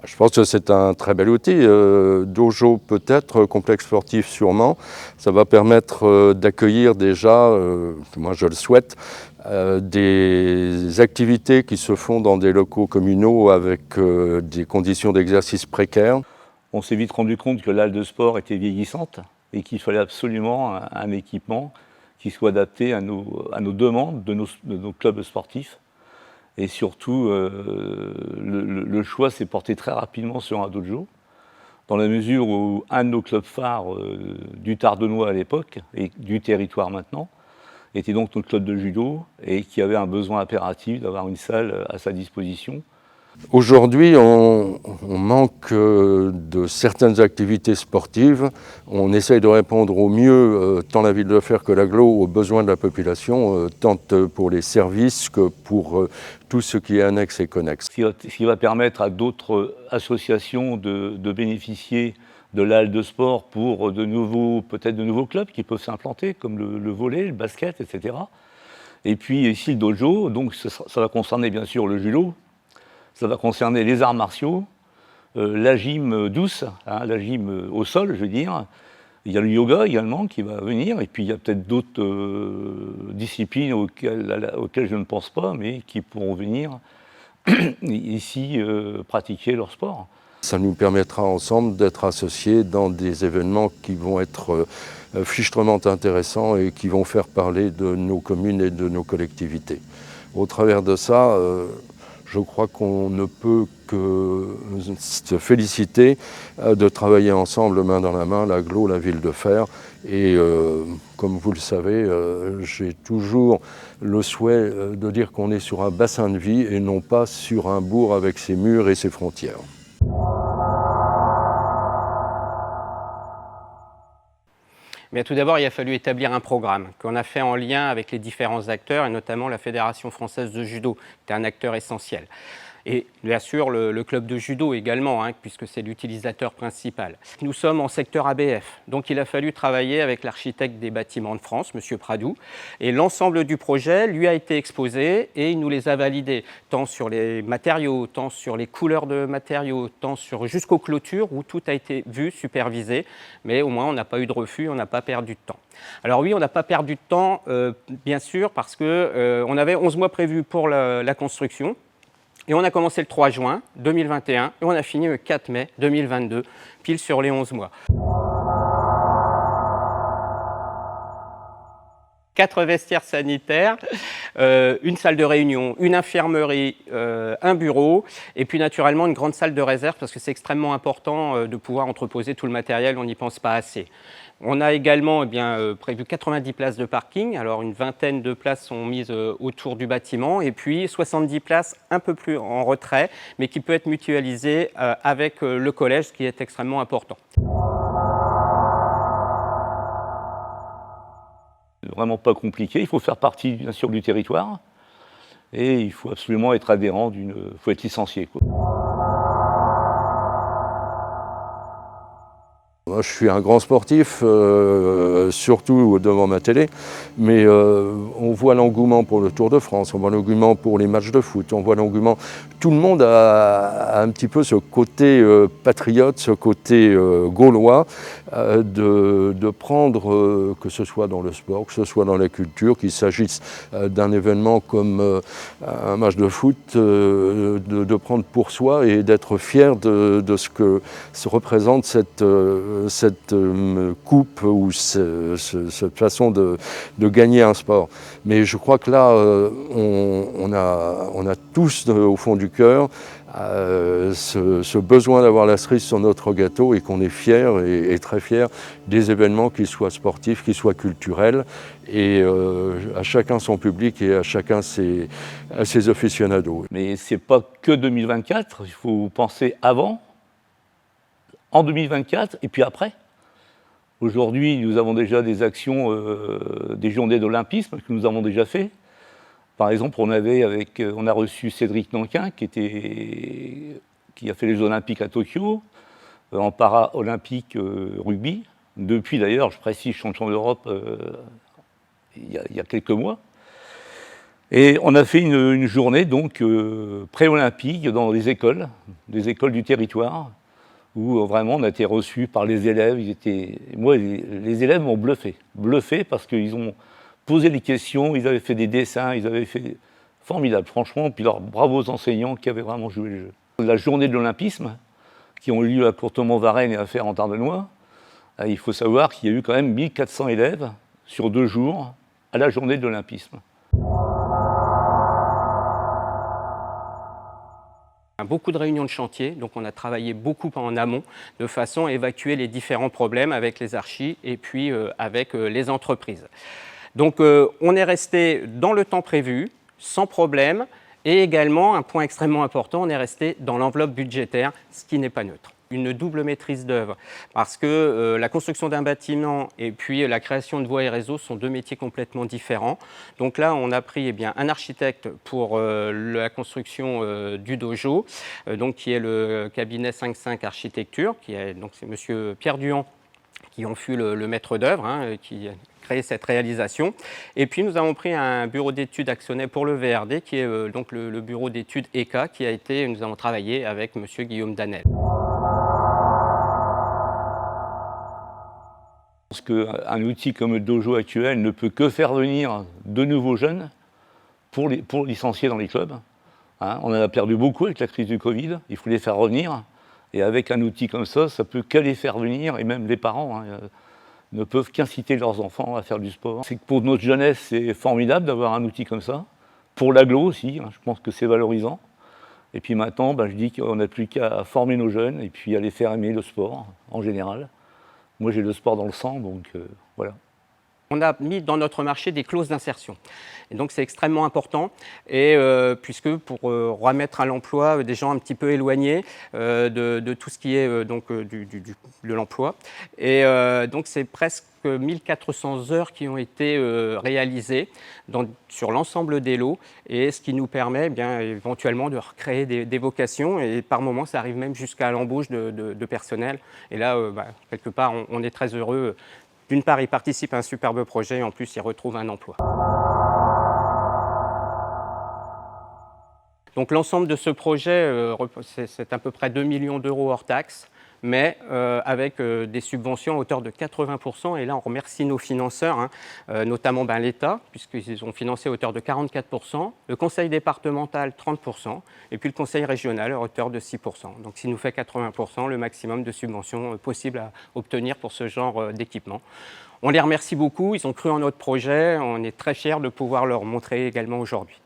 Je pense que c'est un très bel outil. Dojo peut-être, complexe sportif sûrement. Ça va permettre d'accueillir déjà, moi je le souhaite, des activités qui se font dans des locaux communaux avec des conditions d'exercice précaires. On s'est vite rendu compte que l'halle de sport était vieillissante et qu'il fallait absolument un équipement qui soit adapté à nos demandes de nos clubs sportifs. Et surtout, le choix s'est porté très rapidement sur un dojo, dans la mesure où un de nos clubs phares du Tardenois à l'époque, et du territoire maintenant, était donc notre club de judo, et qui avait un besoin impératif d'avoir une salle à sa disposition. Aujourd'hui, on manque de certaines activités sportives. On essaye de répondre au mieux, tant la ville de Fères que l'agglo, aux besoins de la population, tant pour les services que pour tout ce qui est annexe et connexe. Ce qui va permettre à d'autres associations de bénéficier de l'halle de sport pour peut-être de nouveaux clubs qui peuvent s'implanter, comme le volley, le basket, etc. Et puis ici, le dojo, donc ça va concerner bien sûr le judo. Ça va concerner les arts martiaux, la gym douce, la gym au sol, je veux dire. Il y a le yoga également qui va venir, et puis il y a peut-être d'autres disciplines auxquelles je ne pense pas, mais qui pourront venir ici pratiquer leur sport. Ça nous permettra ensemble d'être associés dans des événements qui vont être fichtrement intéressants et qui vont faire parler de nos communes et de nos collectivités. Au travers de ça, je crois qu'on ne peut que se féliciter de travailler ensemble main dans la main, l'agglo, la ville de Fères. Et comme vous le savez, j'ai toujours le souhait de dire qu'on est sur un bassin de vie et non pas sur un bourg avec ses murs et ses frontières. Mais tout d'abord, il a fallu établir un programme qu'on a fait en lien avec les différents acteurs, et notamment la Fédération française de judo, qui est un acteur essentiel. Et bien sûr, le club de judo également, puisque c'est l'utilisateur principal. Nous sommes en secteur ABF, donc il a fallu travailler avec l'architecte des bâtiments de France, M. Pradou, et l'ensemble du projet lui a été exposé et il nous les a validés, tant sur les matériaux, tant sur les couleurs de matériaux, tant jusqu'aux clôtures, où tout a été vu, supervisé, mais au moins on n'a pas eu de refus, on n'a pas perdu de temps. Alors oui, on n'a pas perdu de temps, bien sûr, parce qu'on avait 11 mois prévus pour la construction. Et on a commencé le 3 juin 2021 et on a fini le 4 mai 2022, pile sur les 11 mois. 4 vestiaires sanitaires, une salle de réunion, une infirmerie, un bureau et puis naturellement une grande salle de réserve parce que c'est extrêmement important de pouvoir entreposer tout le matériel, on n'y pense pas assez. On a également prévu 90 places de parking, alors une vingtaine de places sont mises autour du bâtiment et puis 70 places un peu plus en retrait, mais qui peut être mutualisée avec le collège, ce qui est extrêmement important. Vraiment pas compliqué, il faut faire partie bien sûr du territoire et il faut absolument être adhérent, il faut être licencié, quoi. Moi, je suis un grand sportif, surtout devant ma télé, mais on voit l'engouement pour le Tour de France, on voit l'engouement pour les matchs de foot, on voit l'engouement. Tout le monde a un petit peu ce côté patriote, ce côté gaulois, de prendre, que ce soit dans le sport, que ce soit dans la culture, qu'il s'agisse d'un événement comme un match de foot, de prendre pour soi et d'être fier de ce que se représente cette coupe ou cette façon de gagner un sport. Mais je crois que là, on a tous au fond du cœur ce besoin d'avoir la cerise sur notre gâteau et qu'on est fiers et très fiers des événements, qu'ils soient sportifs, qu'ils soient culturels, et à chacun son public et à chacun ses aficionados. Mais c'est pas que 2024, il faut penser avant, en 2024 et puis après. Aujourd'hui, nous avons déjà des actions, des journées d'olympisme que nous avons déjà fait. Par exemple, on a reçu Cédric Nankin qui a fait les Jeux Olympiques à Tokyo, en para-olympique rugby. Depuis d'ailleurs, je précise, champion d'Europe il y a quelques mois. Et on a fait une journée donc pré-olympique dans des écoles du territoire, où vraiment on a été reçus par les élèves. Les élèves m'ont bluffé parce qu'ils ont posé des questions, ils avaient fait des dessins, ils avaient fait formidable, franchement. Puis leurs bravos enseignants qui avaient vraiment joué le jeu. La journée de l'olympisme, qui ont eu lieu à Courtemont-Varennes et à Fère en Tardenois, il faut savoir qu'il y a eu quand même 1400 élèves sur 2 jours à la journée de l'olympisme. Beaucoup de réunions de chantier, donc on a travaillé beaucoup en amont de façon à évacuer les différents problèmes avec les archis et puis avec les entreprises. Donc on est resté dans le temps prévu, sans problème, et également, un point extrêmement important, on est resté dans l'enveloppe budgétaire, ce qui n'est pas neutre. Une double maîtrise d'œuvre, parce que la construction d'un bâtiment et puis la création de voies et réseaux sont 2 métiers complètement différents. Donc là, on a pris un architecte pour la construction du dojo, donc qui est le cabinet 5.5 Architecture, donc c'est monsieur Pierre Duhan, qui en fut le maître d'œuvre, qui a créé cette réalisation. Et puis nous avons pris un bureau d'études actionnaire pour le VRD, qui est donc le bureau d'études ECA, nous avons travaillé avec monsieur Guillaume Danel. Je pense qu'un outil comme le dojo actuel ne peut que faire venir de nouveaux jeunes pour licencier dans les clubs. On en a perdu beaucoup avec la crise du Covid, il faut les faire revenir. Et avec un outil comme ça peut que les faire venir, et même les parents ne peuvent qu'inciter leurs enfants à faire du sport. C'est que pour notre jeunesse, c'est formidable d'avoir un outil comme ça. Pour l'agglo aussi, je pense que c'est valorisant. Et puis maintenant, je dis qu'on n'a plus qu'à former nos jeunes et puis à les faire aimer le sport en général. Moi, j'ai le sport dans le sang, donc voilà. On a mis dans notre marché des clauses d'insertion. Et donc c'est extrêmement important, et puisque pour remettre à l'emploi des gens un petit peu éloignés de tout ce qui est de l'emploi. Et donc c'est presque 1400 heures qui ont été réalisées sur l'ensemble des lots, et ce qui nous permet éventuellement de recréer des vocations, et par moments ça arrive même jusqu'à l'embauche de personnel. Et là, quelque part, on est très heureux. D'une part, ils participent à un superbe projet, et en plus, ils retrouvent un emploi. Donc l'ensemble de ce projet, c'est à peu près 2 millions d'euros hors taxes, mais avec des subventions à hauteur de 80%. Et là, on remercie nos financeurs, notamment l'État, puisqu'ils ont financé à hauteur de 44%, le conseil départemental 30%, et puis le conseil régional à hauteur de 6%. Donc, ce qui nous fait 80%, le maximum de subventions possible à obtenir pour ce genre d'équipement. On les remercie beaucoup, ils ont cru en notre projet, on est très fiers de pouvoir leur montrer également aujourd'hui.